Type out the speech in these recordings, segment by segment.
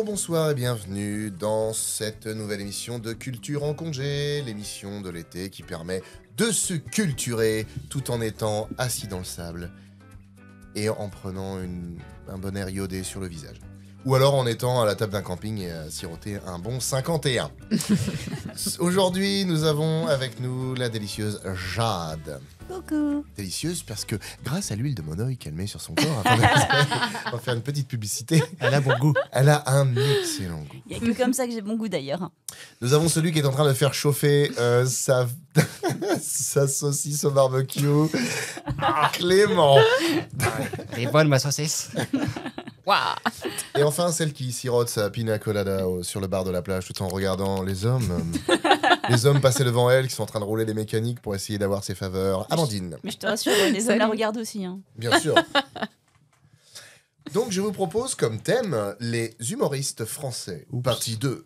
Bonjour, bonsoir et bienvenue dans cette nouvelle émission de Culture en congé, l'émission de l'été qui permet de se culturer tout en étant assis dans le sable et en prenant un bon air iodé sur le visage. Ou alors en étant à la table d'un camping et à siroter un bon 51. Aujourd'hui, nous avons avec nous la délicieuse Jade. Coucou. Délicieuse parce que grâce à l'huile de monoï qu'elle met sur son corps, on va faire une petite publicité. Elle a bon goût. Elle a un excellent goût. Il n'y a que comme ça que j'ai bon goût d'ailleurs. Nous avons celui qui est en train de faire chauffer sa saucisse au barbecue. Clément. Elle est bonne, ma saucisse. Waouh. Et enfin, celle qui sirote sa pina colada sur le bar de la plage tout en regardant les hommes. Les hommes passer devant elle qui sont en train de rouler les mécaniques pour essayer d'avoir ses faveurs. Amandine. Mais je te rassure, les hommes la regardent aussi. Hein. Bien sûr. Donc, je vous propose comme thème les humoristes français. Oups. Partie 2.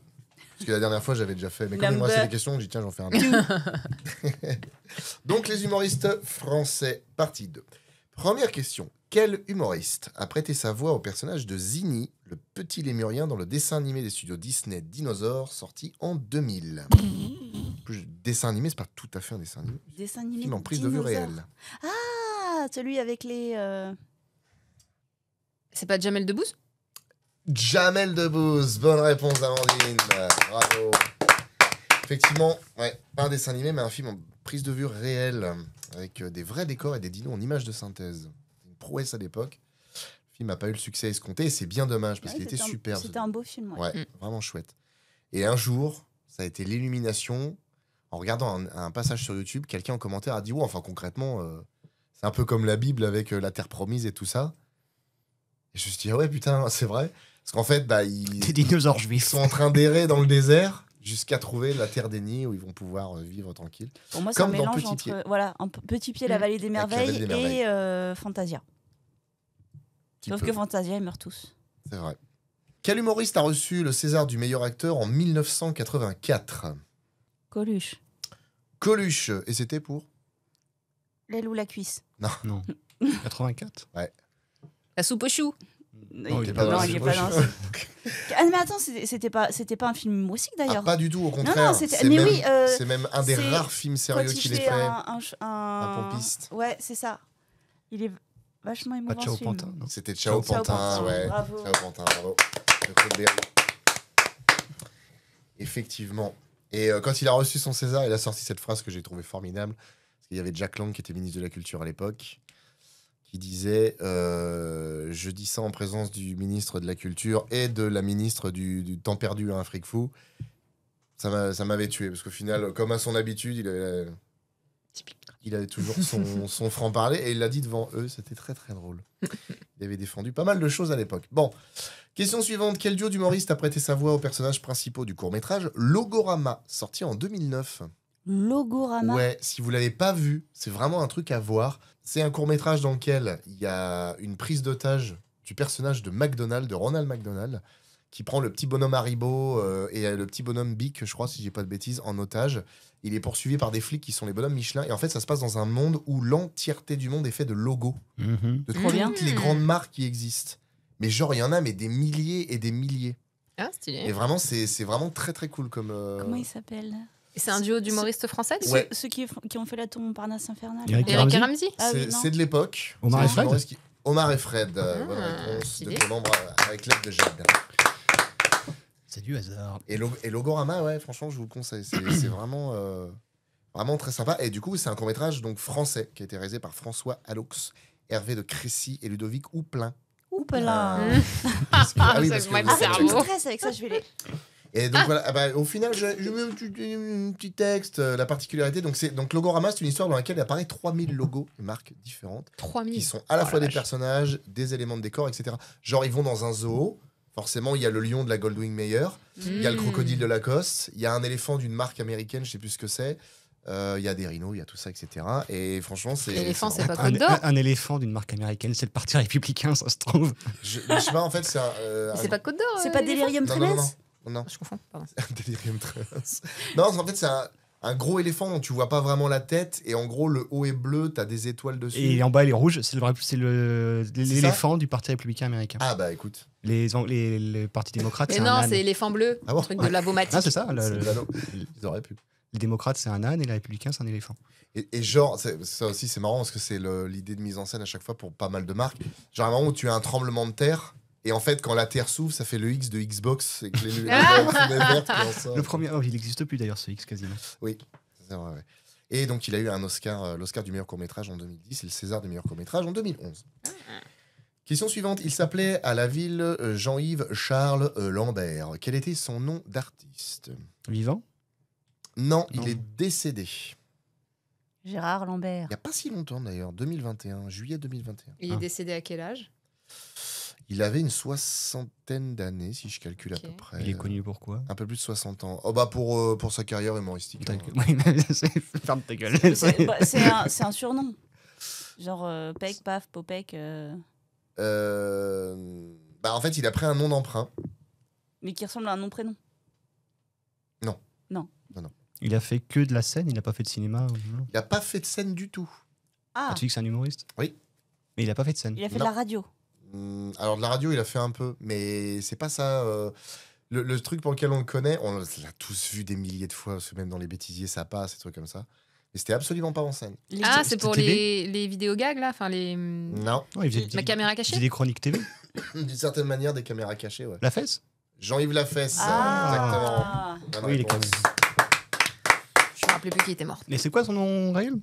Parce que la dernière fois, j'avais déjà fait. Mais comme il me restait des questions, j'ai dit tiens, j'en fais un autre. Donc, les humoristes français, partie 2. Première question. Quel humoriste a prêté sa voix au personnage de Zinni, le petit lémurien dans le dessin animé des studios Disney Dinosaures, sorti en 2000 Dessin animé, c'est pas tout à fait un dessin animé. Dessin animé. Film en prise de vue dinosaure. réelle. Ah, celui avec les. C'est pas Jamel Debbouze? Jamel Debbouze, bonne réponse Amandine, bravo. Effectivement, ouais, pas un dessin animé, mais un film en prise de vue réelle, avec des vrais décors et des dinos en images de synthèse. Une prouesse à l'époque. Le film n'a pas eu le succès escompté, et c'est bien dommage, parce qu'il était super. C'était un beau film. Ouais. Ouais, vraiment chouette. Et un jour, ça a été l'illumination. En regardant un passage sur YouTube, quelqu'un en commentaire a dit « Ouais, enfin concrètement, c'est un peu comme la Bible avec la terre promise et tout ça. » Et je me suis dit « Ah ouais, putain, c'est vrai. » Parce qu'en fait, Des dinosaures ils juifs. sont en train d'errer dans le désert jusqu'à trouver la terre des nids où ils vont pouvoir vivre tranquille. Pour moi, c'est un Comme dans mélange Petit entre Pied. voilà, un Petit Pied, la vallée des Avec la merveilles, Vallée des et Fantasia. Petit Sauf peu. que Fantasia, ils meurent tous. C'est vrai. Quel humoriste a reçu le César du meilleur acteur en 1984 ? Coluche. Coluche. Et c'était pour ? L'aile ou la cuisse. Non. 84. La soupe aux choux. Non, il est pas non, dans il la est pas dans. soupe. Ah mais attends, c'était pas un film humoristique Ah, d'ailleurs. pas du tout, au contraire. c'était- C'est mais même, oui, c'est même un des c'est rares films Quand sérieux il qu'il ait fait fait. un pompiste. Ouais, c'est ça. Il est vachement émouvant. Pas Ciao ce film. Pantin, non. C'était Ciao Ciao Pantin, Pantin, ouais. bravo. Ciao Pantin, bravo. De Claude Berry. Effectivement. Et quand il a reçu son César, il a sorti cette phrase que j'ai trouvée formidable. Parce qu'il y avait Jack Lang, qui était ministre de la Culture à l'époque, qui disait je dis ça en présence du ministre de la Culture et de la ministre du temps perdu à un fric fou. Ça m'avait tué, parce qu'au final, comme à son habitude, il avait toujours son franc-parler, et il l'a dit devant eux, c'était très très drôle. Il avait défendu pas mal de choses à l'époque. Bon, question suivante. Quel duo d'humoristes a prêté sa voix aux personnages principaux du court-métrage Logorama, sorti en 2009 ? Logorama. Ouais, si vous l'avez pas vu, c'est vraiment un truc à voir. C'est un court-métrage dans lequel il y a une prise d'otage du personnage de McDonald, de Ronald McDonald, qui prend le petit bonhomme Haribo et le petit bonhomme Bic, je crois, si j'ai pas de bêtises, en otage. Il est poursuivi par des flics qui sont les bonhommes Michelin. Et en fait, ça se passe dans un monde où l'entièreté du monde est fait de logos, de Trop bien. toutes les grandes marques qui existent. Mais genre, il y en a mais des milliers et des milliers. Ah, Et stylé. vraiment, c'est vraiment très très cool comme... Comment il s'appelle? Et c'est un duo d'humoristes français du coup? Ouais. Ceux qui ont fait la tour Montparnasse infernale. Eric Eric Ramsey. et Ramsey. Ah oui, c'est non. c'est de l'époque. Omar C'est et des Fred humoristes Omar et Fred, bonne Ah, réponse stylé. de ton nombre avec l'aide de Jade. C'est du hasard. Et Logorama, ouais, franchement, je vous le conseille. C'est vraiment, vraiment très sympa. Et du coup, c'est un court-métrage donc, français qui a été réalisé par François Alox, Hervé de Crécy et Ludovic Houplin. Oups là. Ah oui, ça parce que me met vous le êtes- Arrête, tu me cerveau. stresses avec ça, je vais les. Et donc voilà, ah bah, au final, je mets un petit texte. La particularité, donc Logorama, c'est une histoire dans laquelle il apparaît 3000 logos de marques différentes, 3000. qui sont à la Oh fois la des vache. personnages, des éléments de décor, etc. Genre, ils vont dans un zoo. Forcément, il y a le lion de la Goldwing Mayer, il y a le crocodile de Lacoste, il y a un éléphant d'une marque américaine, je sais plus ce que c'est. Il y a des rhinos, il y a tout ça, etc. Et franchement, c'est. L'éléphant, c'est pas Un, Côte d'Or? un éléphant d'une marque américaine, c'est le parti républicain, ça se trouve. Mais je sais pas, en fait, c'est un. Mais c'est pas Côte d'Or? C'est pas l'éléphant? Delirium Non, non, non, Tremens? non. Je confonds, pardon. Un délirium trans. Non, en fait, c'est un gros éléphant dont tu vois pas vraiment la tête. Et en gros, le haut est bleu, t'as des étoiles dessus. Et en bas, il est rouge. C'est ça l'éléphant du Parti républicain américain. Ah bah écoute. Les partis démocrates, Mais c'est un non, âne. c'est éléphant bleu. Ah bon Un truc de lavomatique. Ah, c'est ça. C'est le ballon. Ils auraient pu. Les démocrates, c'est un âne et les républicains, c'est un éléphant. Et genre, ça aussi c'est marrant parce que c'est l'idée de mise en scène à chaque fois pour pas mal de marques. Genre à un moment où tu as un tremblement de terre et en fait quand la terre s'ouvre ça fait le X de Xbox et que les fumées vertes qui en sortent. Le premier, il n'existe plus d'ailleurs, ce X quasiment. Oui, c'est vrai, ouais. Et donc il a eu un Oscar, l'Oscar du meilleur court-métrage en 2010 et le César du meilleur court-métrage en 2011. Question suivante, il s'appelait à la ville Jean-Yves Charles Lambert. Quel était son nom d'artiste? Vivant? Non, Non. il est décédé. Gérard Lambert. Il n'y a pas si longtemps d'ailleurs, 2021, juillet 2021. Il est décédé à quel âge? Il avait une soixantaine d'années, si je calcule à Ok. peu près. Il est connu pour quoi? Un peu plus de 60 ans. Oh bah pour sa carrière humoristique. hein. Oui, mais ferme ta gueule. C'est un surnom. Genre Pec, Paf, Popek. Bah en fait, il a pris un nom d'emprunt. Mais qui ressemble à un nom-prénom. Il a fait que de la scène, il n'a pas fait de cinéma. Non. Il n'a pas fait de scène du tout. Ah, Ah, tu dis que c'est un humoriste? Oui. Mais il n'a pas fait de scène. il a fait Non. de la radio. Alors de la radio, il a fait un peu, mais c'est pas ça. Le truc pour lequel on le connaît, on l'a tous vu des milliers de fois, parce que même dans les bêtisiers, ça passe, ces trucs comme ça. Mais c'était absolument pas en scène. Ah, c'était c'est pour TV? les vidéos gags là, enfin les. Non, Ouais, il faisait Ma caméra il faisait cachée. des chroniques TV. d'une certaine manière, des caméras cachées, ouais. La fesse? Jean-Yves Lafesse, Ah. exactement. Bonne Oui, il est réponse. connu. Je me rappelais plus qui était mort. Mais c'est quoi son nom réel?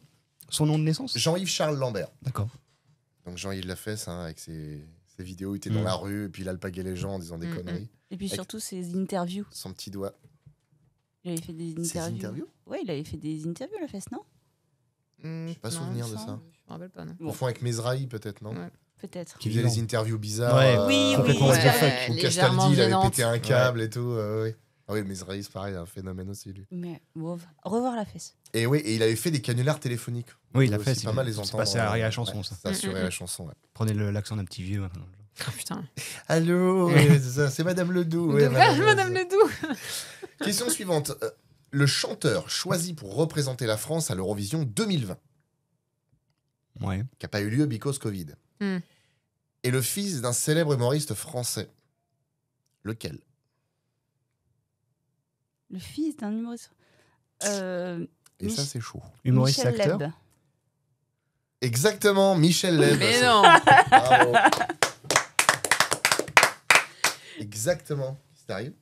Son nom de naissance? Jean-Yves Charles Lambert. D'accord. Donc Jean-Yves Lafesse, hein, avec ses vidéos où il était dans la rue, et puis il alpaguait les gens en disant des conneries. Et puis Avec- surtout ses interviews. Son petit doigt. Il avait fait des Ses interviews. interviews Ouais, il avait fait des interviews à la fesse, non? J'ai pas Non, souvenir de il me ça. semble. Je me rappelle pas, non. Au fond avec Mesrahi, peut-être, non? Ouais. Peut-être. Qui faisait Vivant. des interviews bizarres. Ouais. Oui, complètement oui. what the fuck. Où légèrement Castaldi, il avait gênante. pété un câble et tout. Oui. Ah oui, Mesrahi, c'est pareil, un phénomène aussi, lui. Mais bon, revoir la fesse. Et oui, et il avait fait des canulars téléphoniques. Oui, On la peut fesse. aussi pas mal les C'est entendre. passé à la chanson, ouais, ça. Ça assurait la chanson, ouais. Prenez l'accent d'un petit vieux. Oh, putain. Allô, ouais, c'est ça, c'est Madame Ledoux. ouais, Madame Ledoux. Question suivante. Le chanteur choisi pour représenter la France à l'Eurovision 2020, Ouais. qui n'a pas eu lieu because Covid, est le fils d'un célèbre humoriste français. Lequel? Le fils d'un humoriste. Et ça, c'est chaud. Humoriste Michel acteur. Leb. Exactement, Michel Leb. Mais C'est- non. Bravo. Exactement. C'est arrivé.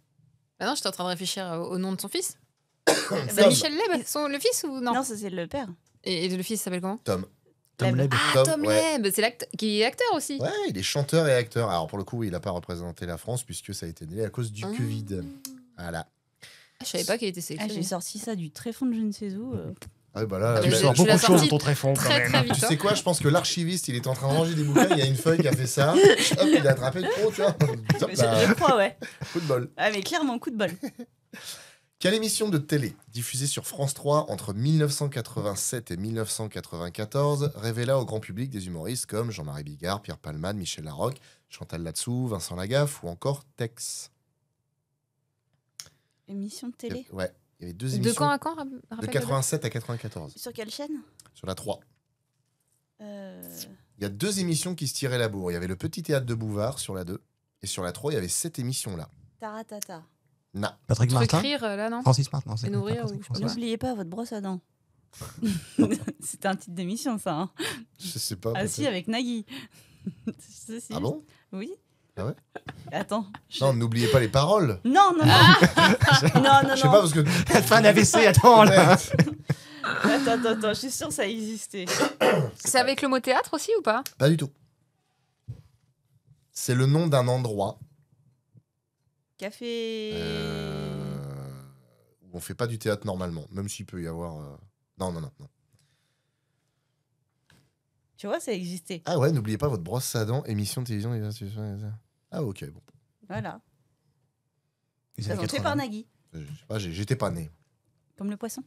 Bah non, j'étais en train de réfléchir au nom de son fils. Bah, C'est Michel Leb, le fils ou non, Non, ça c'est le père. et le fils s'appelle comment? Tom. Tom Leb. Leb. Ah, Tom ouais. Leb, c'est l'acteur qui est acteur aussi. Ouais, il est chanteur et acteur. Alors pour le coup, il n'a pas représenté la France puisque ça a été annulé à cause du Ah. Covid. Voilà. Ah, je savais pas qu'il était Ah, sélectionné. j'ai sorti ça du tréfonds de je ne sais où. Ah oui, bah là, Ah, Tu mais sors tu beaucoup l'as de choses dans sorti ton tréfonds quand très même. très vite. tu hein. sais quoi, je pense que l'archiviste, il était en train de ranger des bouquins, il y a une feuille qui a fait ça. Hop, il a attrapé le pro, tu vois. Hop là, Je crois, ouais. coup de bol. Ah, mais clairement, coup de bol. Quelle émission de télé, diffusée sur France 3 entre 1987 et 1994, révéla au grand public des humoristes comme Jean-Marie Bigard, Pierre Palmade, Michel Larocque, Chantal Latsou, Vincent Lagaffe ou encore Tex? Émission de télé. Ouais, il y avait deux De émissions. quand à quand? De rappelle-le. 87 à 94, Sur quelle chaîne sur la 3. euh... Il y a deux émissions qui se tiraient la bourre. Il y avait le Petit Théâtre de Bouvard sur la 2. Et sur la 3, il y avait cette émission-là. Taratata. Non. Patrick Truc Martin. rire là, non? Francis Martin. Et nourrir, Patrick ou je sais Francis. pas. N'oubliez pas votre brosse à dents. C'était un titre d'émission, ça. Hein. Je sais pas. Ah peut-être. si, avec Nagui. Si, si. Ah bon? Oui. Ah ouais? Attends. Non, n'oubliez pas les paroles. Non, non, non. non, non, Je sais pas parce que. Elle fait un AVC, attends là. Attends, je suis sûre que ça existait. C'est avec le mot théâtre aussi ou pas? Pas du tout. C'est le nom d'un endroit Café. où on fait pas du théâtre normalement, même s'il peut y avoir. Non. Tu vois, ça existait. Ah ouais, n'oubliez pas votre brosse à dents, émission de télévision. Ah ok, bon. Voilà. Les années Présenté 80. par Nagui. Je sais pas, j'étais pas né. Comme le poisson.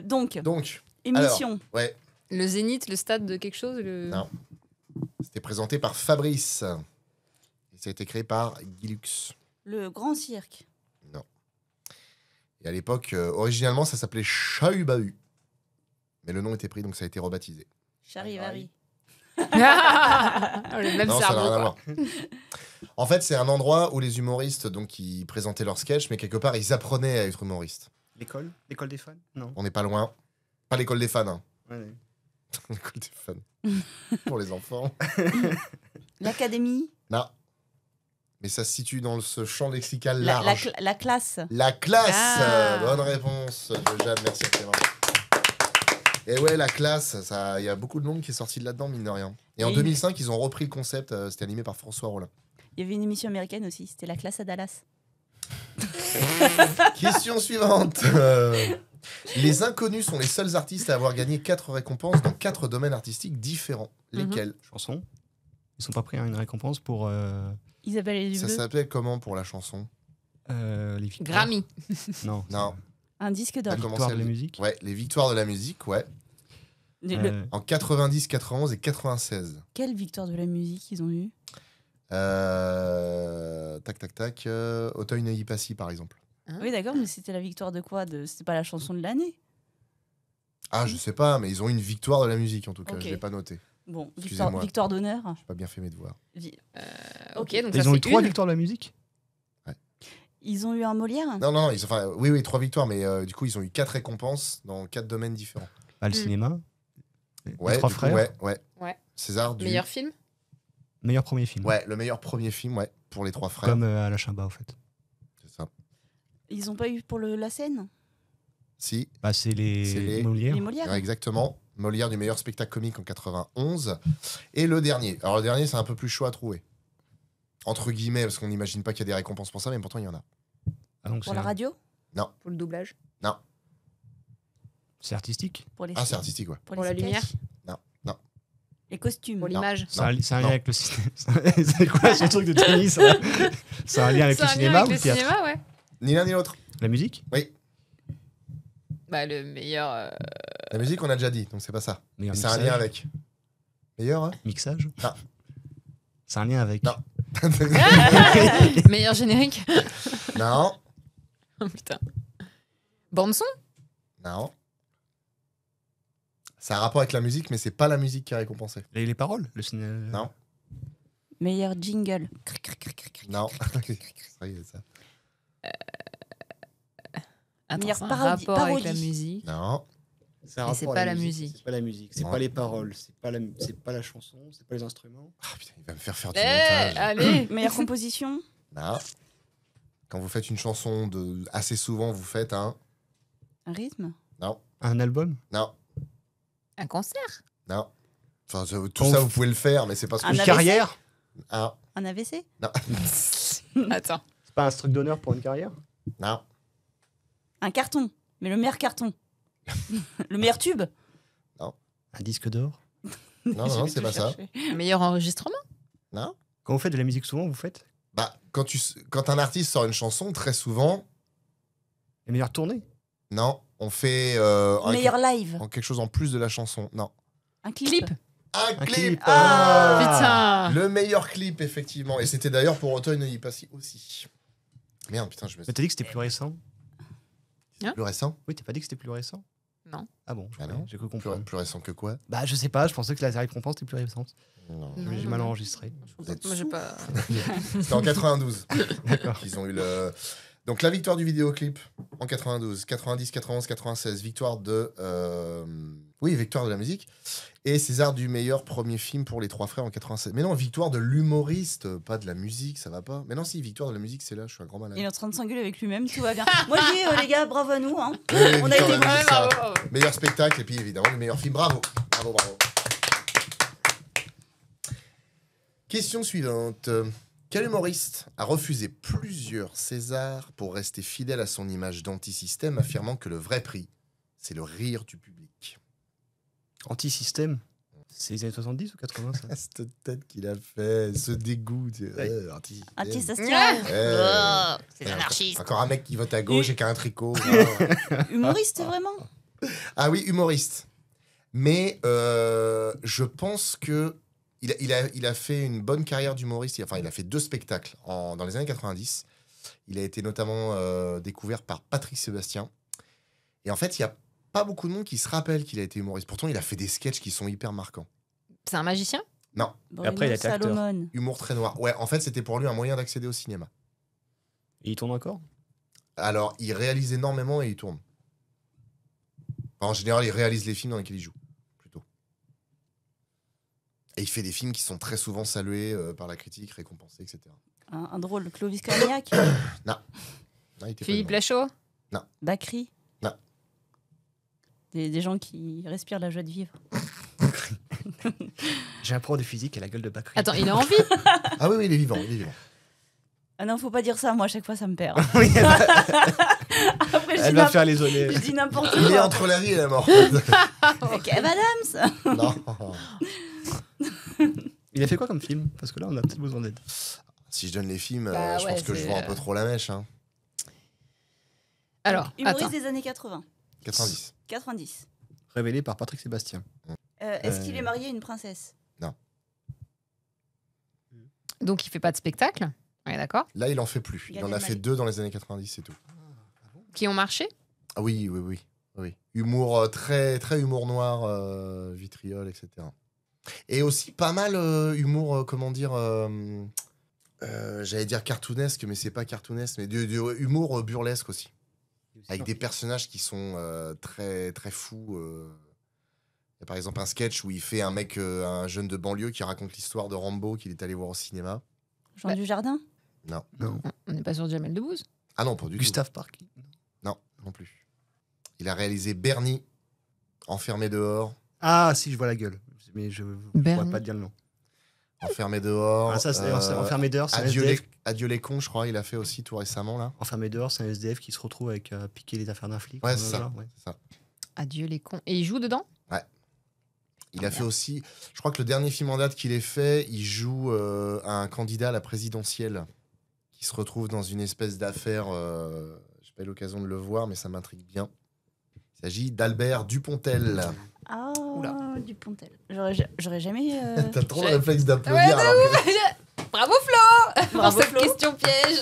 Donc, Donc, émission. ouais, Le Zénith, le stade de quelque chose Non. c'était présenté par Fabrice. Et ça a été créé par Guilux. Le grand cirque. Et à l'époque, originalement, ça s'appelait Chahubahu. Mais le nom était pris, donc ça a été rebaptisé. Charivari. Le même Non, ça n'a cerveau. rien à quoi. voir. En fait, c'est un endroit où les humoristes, donc, ils présentaient leurs sketchs, mais quelque part, ils apprenaient à être humoristes. L'école des fans? Non. On n'est pas loin. Pas l'école des fans, hein. Ouais. L'école des fans. Pour les enfants. L'académie. Non. Mais ça se situe dans ce champ lexical La, large. la classe. La classe. Ah. Bonne réponse, Jeanne. Merci à Clément. Et ouais, la classe, il y a beaucoup de monde qui est sorti de là-dedans, mine de rien. Et en Et- 2005, ils ont repris le concept. C'était animé par François Rollin. Il y avait une émission américaine aussi, c'était la classe à Dallas. Question suivante. Les Inconnus sont les seuls artistes à avoir gagné 4 récompenses dans 4 domaines artistiques différents. Lesquels Chanson. Ils sont pas pris une récompense pour Isabelle et Ça Bleu. s'appelle comment pour la chanson les victoires. Grammy. Non. Non. Un disque d'or. T'as commencé Victoire à de la le- musique. Ouais, les victoires de la musique, ouais. En 90, 91 et 96. Quelle victoire de la musique ils ont eu? Tac, tac, tac. Auteuil Neuilly Passy, par exemple. Oui, d'accord, mais c'était la victoire de quoi? C'était pas la chanson de l'année? Ah, je sais pas, mais ils ont eu une victoire de la musique, en tout cas. Ok. Je l'ai pas noté. Bon, Excusez-moi. victoire d'honneur. J'ai pas bien fait mes devoirs. Ok, donc Ils ça ont eu c'est 3 une. victoires de la musique. Ils ont eu un Molière? Non, non, non. Oui, 3 victoires, mais du coup, ils ont eu 4 récompenses dans 4 domaines différents. Le Mm. cinéma. Ouais, les 3 du coup, frères. ouais. Ouais. César du. Meilleur film. Meilleur premier film. Ouais, le meilleur premier film, ouais, pour les 3 frères. Comme à la Chimba, au fait. C'est ça. Ils ont pas eu pour la scène? Si, Bah, c'est C'est les, les- Molières. Les Molières? ouais, exactement. Molière du meilleur spectacle comique en 91. Et le dernier. Alors, le dernier, c'est un peu plus chaud à trouver. Entre guillemets, parce qu'on n'imagine pas qu'il y a des récompenses pour ça, mais pourtant, il y en a. Ah, donc Pour la radio? Pour le doublage. c'est artistique. Pour les Ah, c'est artistique, ouais. pour Pour les la lumière. sketchs? Non, non. Les costumes? Pour l'image. C'est un non. lien avec le cinéma. C'est quoi ce truc de tennis ça C'est un lien avec C'est le un lien cinéma ou avec le le théâtre? cinéma, ouais. Ni l'un ni l'autre. La musique? Oui. Bah, le meilleur. La musique, on a déjà dit, donc c'est pas ça. Meilleur Mais c'est un mixage. lien avec. Meilleur, hein Mixage? Non. C'est un lien avec. Non. meilleur générique. Non, Oh putain. Bande son. non. Ça a un rapport avec la musique, mais c'est pas la musique qui est récompensée. Les paroles? Le cinéma. Non. Meilleur jingle. Non. Ça y est, ça. Attends, Meilleure c'est un parodie- rapport avec la parodie. musique. Non. C'est un Mais c'est rapport pas à la musique. C'est pas la musique. C'est Non. pas les paroles. C'est pas la chanson. C'est pas les instruments. Ah putain, il va me faire faire du Eh, montage. allez. Meilleure composition? Non. Quand vous faites une chanson assez souvent, vous faites un. Un rythme? Non. Un album? Non. Un concert. Non. Enfin, tout Quand ça, vous- vous pouvez le faire, mais c'est pas ce que Un Une AVC? carrière? Ah, Un AVC? non. Attends. C'est pas un truc d'honneur pour une carrière? Non. Un carton. Mais le meilleur carton. Le meilleur tube? Un disque d'or? Non, non, c'est pas ça. Meilleur enregistrement. Non. Quand vous faites de la musique souvent, vous faites Bah, quand un artiste sort une chanson, très souvent, les meilleures tournées? non, on fait Meilleur live? quelque chose en plus de la chanson. Non. Un clip? Clip. Un Un clip. clip. Ah. Putain. Le meilleur clip, effectivement. Et c'était d'ailleurs pour Auteuil Neuilly Passy aussi. Merde, putain, je me Mais suis t'as dit que c'était plus récent? plus récent. Oui, t'as pas dit que c'était plus récent? Non. Ah bon, Ah non. j'ai cru Plus, comprendre. plus récent que quoi? Bah, je sais pas, je pensais que la récompense était plus récente. Non. Non, J'ai non, mal non. enregistré. Vous êtes Moi, j'ai sous. pas. C'était en 92 D'accord. qu'ils ont eu le. Donc la victoire du vidéoclip en 92, 90, 91, 96, victoire de. Oui, victoire de la musique. Et César du meilleur premier film pour les 3 frères en 96. Mais non, victoire de l'humoriste, pas de la musique, ça va pas. Mais non, si, victoire de la musique, c'est là, je suis un grand malade. Il est en train de s'engueuler avec lui-même, tout va bien. Moi je dis, les gars, bravo à nous. Hein. Oui, On a victoire été de la musique, ça va. bravo. Meilleur spectacle et puis évidemment le meilleur film. Bravo. Bravo, bravo. Question suivante. Quel humoriste a refusé plusieurs Césars pour rester fidèle à son image d'antisystème, affirmant que le vrai prix, c'est le rire du public? Anti-système? C'est les années 70 ou 80 ça? Ah, cette tête qu'il a fait, ce dégoût. Ouais. Antisystème. Antisocial. Ouais. C'est anarchiste. Encore un mec qui vote à gauche et qui a un tricot. Humoriste, vraiment? Ah oui, humoriste. Mais je pense que il a fait une bonne carrière d'humoriste. Enfin, il a fait 2 spectacles dans les années 90. Il a été notamment découvert par Patrick Sébastien. Et en fait, il n'y a pas beaucoup de monde qui se rappelle qu'il a été humoriste. Pourtant, il a fait des sketchs qui sont hyper marquants. C'est un magicien? Non, Bruno après, il a été acteur. Salomon. humour très noir. Ouais, en fait, c'était pour lui un moyen d'accéder au cinéma. Et il tourne encore? Alors, il réalise énormément et il tourne. Enfin, en général, il réalise les films dans lesquels il joue, plutôt. Et il fait des films qui sont très souvent salués par la critique, récompensés, etc. Un drôle, Clovis Cornillac. Non, il était pas Philippe humoriste. Lachaud? Bacri. Non. Des gens qui respirent la joie de vivre. J'ai un pro de physique et la gueule de Bacri. Attends, il est en vie? Ah oui, il est vivant, il est vivant. Ah non, faut pas dire ça, moi, à chaque fois, ça me perd. Oui, Après, elle va faire les honnêtes. je dis n'importe Il est quoi. entre la vie et la mort. Kev Adams. Non. Il a fait quoi comme film? Parce que là, on a peut-être besoin d'aide. Si je donne les films, Bah je ouais, pense que je c'est, vends un peu trop la mèche. Hein. Alors, Humoriste attends. des années 80. 90. 90. Révélé par Patrick Sébastien. Est-ce qu'il est marié à une princesse? Donc, il fait pas de spectacle? Ouais, d'accord. Là, il en fait plus. Il Gad en a fait Elmaleh. 2 dans les années 90, c'est tout. Qui ont marché? Ah oui. Humour très humour noir, vitriol, etc. Et aussi pas mal humour, comment dire, j'allais dire cartoonesque, mais c'est pas cartoonesque, mais du humour burlesque aussi. Avec des personnages qui sont très fous. Il y a par exemple un sketch où il fait un mec, un jeune de banlieue qui raconte l'histoire de Rambo qu'il est allé voir au cinéma. Jean Bah. Dujardin? Non. Non. On n'est pas sur Jamel Debbouze? Ah non, pas du tout. Gustave Park. Non, non plus. Il a réalisé Bernie, Enfermé dehors. Ah, si, je vois la gueule. Mais je ne Bernie. pourrais pas te dire le nom. Enfermé dehors. Ah, ça, c'est Enfermé dehors, c'est un Adieu SDF. Adieu les cons, je crois, il a fait aussi tout récemment, là. Enfermé dehors, c'est un SDF qui se retrouve avec piquer les affaires d'un flic. Ouais, dans c'est le ça. genre, ouais. C'est ça. Adieu les cons. Et il joue dedans? Il a fait aussi, je crois que le dernier film en date qu'il ait fait, il joue un candidat à la présidentielle qui se retrouve dans une espèce d'affaire. J'ai pas eu l'occasion de le voir, mais ça m'intrigue bien. Il s'agit d'Albert Dupontel. Ah, Oula. Dupontel. J'aurais jamais. T'as trop le j'ai- réflexe d'applaudir. Ouais, alors que- Bravo Flo! Pour Bravo, cette Flo. question piège.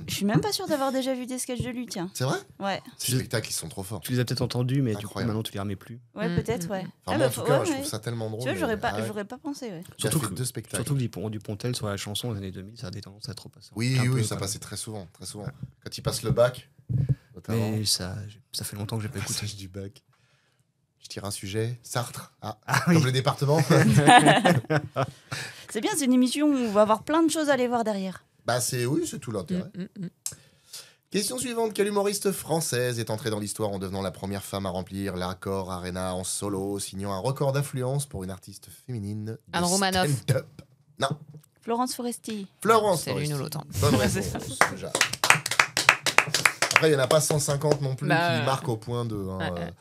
Je suis même pas sûre d'avoir déjà vu des sketchs de lui, tiens. C'est vrai? Ouais, Ces spectacles, ils sont trop forts. Tu les as peut-être entendus, mais du coup, Incroyable. maintenant, tu les remets plus. ouais, Mm, peut-être, mm, ouais. mm. Enfin, moi, en tout cas, je trouve ça tellement drôle. Tu vois, j'aurais mais- pas, ah ouais. j'aurais pas pensé, ouais. Il a Surtout fait que- 2 spectacles. Surtout que Dupontel sur la chanson des années 2000, ça a des tendances à trop passer. Oui, Un peu, ça quand passait très souvent, très souvent. Quand il passe le bac, notamment. Mais ça fait longtemps que j'ai pas écouté. Passage du bac. Je tire un sujet. Sartre. Ah, Ah oui. comme le département. C'est bien, c'est une émission où on va avoir plein de choses à aller voir derrière. Bah oui, c'est tout l'intérêt. Question suivante. Quelle humoriste française est entrée dans l'histoire en devenant la première femme à remplir l'Accor Arena en solo, signant un record d'affluence pour une artiste féminine de Anne Romanoff. stand-up? Non, Florence Foresti. Florence C'est l'une Foresti. ou l'autre. Bonne Ouais, c'est réponse, déjà. Après, il n'y en a pas 150 non plus Bah, qui marquent au point de... hein, ouais.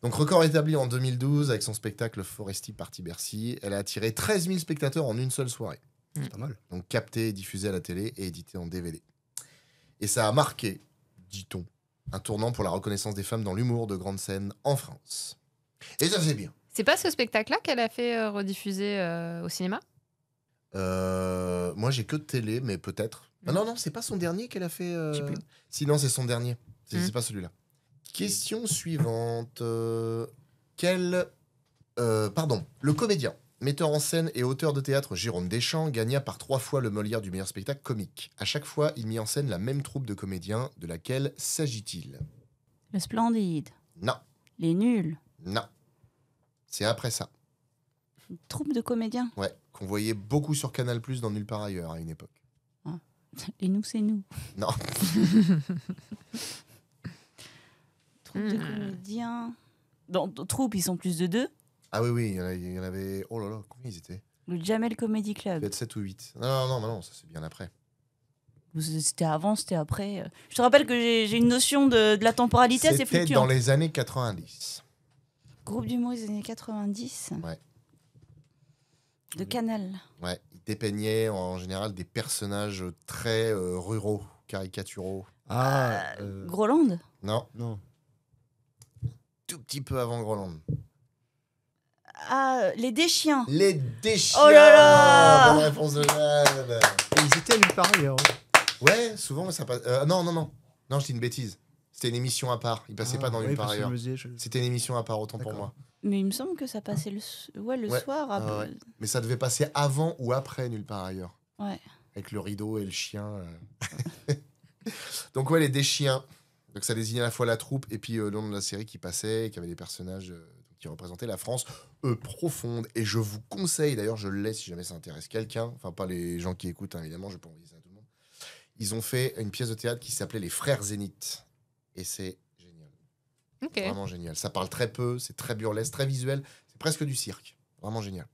Donc, record établi en 2012 avec son spectacle Foresti Party Bercy. Elle a attiré 13 000 spectateurs en une seule soirée. C'est pas mal. Donc capté, diffusé à la télé et édité en DVD. Et ça a marqué, dit-on, un tournant pour la reconnaissance des femmes dans l'humour de grande scène en France. Et ça, c'est bien. C'est pas ce spectacle-là qu'elle a fait rediffuser au cinéma? Moi, j'ai que de télé, mais peut-être. Ah non, c'est pas son dernier qu'elle a fait. Je sais plus. Sinon, c'est son dernier. C'est Mm. pas celui-là. Question suivante. Le comédien, metteur en scène et auteur de théâtre Jérôme Deschamps gagna par 3 fois le Molière du meilleur spectacle comique. À chaque fois, il mit en scène la même troupe de comédiens. De laquelle s'agit-il? Le Splendide. Non, Les Nuls. non. C'est après ça. Une troupe de comédiens. Ouais, qu'on voyait beaucoup sur Canal+ dans Nulle part ailleurs à une époque. Les Nous, c'est nous. Non, Troupe de comédiens. Dans troupe, ils sont plus de 2. ah oui, il y en avait. Oh là là, combien ils étaient? Le Jamel Comedy Club. Peut-être 7 ou 8. Non, ça c'est bien après. C'était avant, c'était après. Je te rappelle que j'ai une notion de la temporalité assez C'était fluctuante. dans les années 90. Groupe d'humour des années 90. Ouais. De Canal. Ouais, il dépeignait en général des personnages très ruraux, caricaturaux. Ah, Groland. Non, non. tout petit peu avant Groland. Ah, les Deschiens. Les déchiens. Oh là là. Bonne réponse de Jeanne. Ils étaient nulle part ailleurs. Ouais, souvent ça passe. Non, je dis une bêtise. C'était une émission à part. Il passait pas dans ouais, nulle part parce que ailleurs. je me disais, je- C'était une émission à part, autant pour D'accord. moi. Mais il me semble que ça passait le Ouais. soir. Ouais. Mais ça devait passer avant ou après nulle part ailleurs. Ouais. Avec le rideau et le chien. Donc ouais, les des chiens. Donc ça désignait à la fois la troupe et puis le nom de la série qui passait, qui avait des personnages qui représentaient la France profonde. Et je vous conseille, d'ailleurs je le laisse si jamais ça intéresse quelqu'un, enfin pas les gens qui écoutent, hein, évidemment, je vais pas envoyer ça à tout le monde. Ils ont fait une pièce de théâtre qui s'appelait Les Frères Zénith. Et c'est génial. Ok. Vraiment génial. Ça parle très peu, c'est très burlesque, très visuel. C'est presque du cirque. Vraiment génial.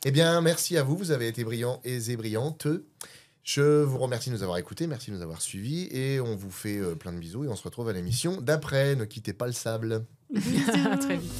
Eh bien, merci à vous. Vous avez été brillants et brillantes. Je vous remercie de nous avoir écoutés. Merci de nous avoir suivis. Et on vous fait plein de bisous. Et on se retrouve à l'émission d'après. Ne quittez pas le sable. À très vite.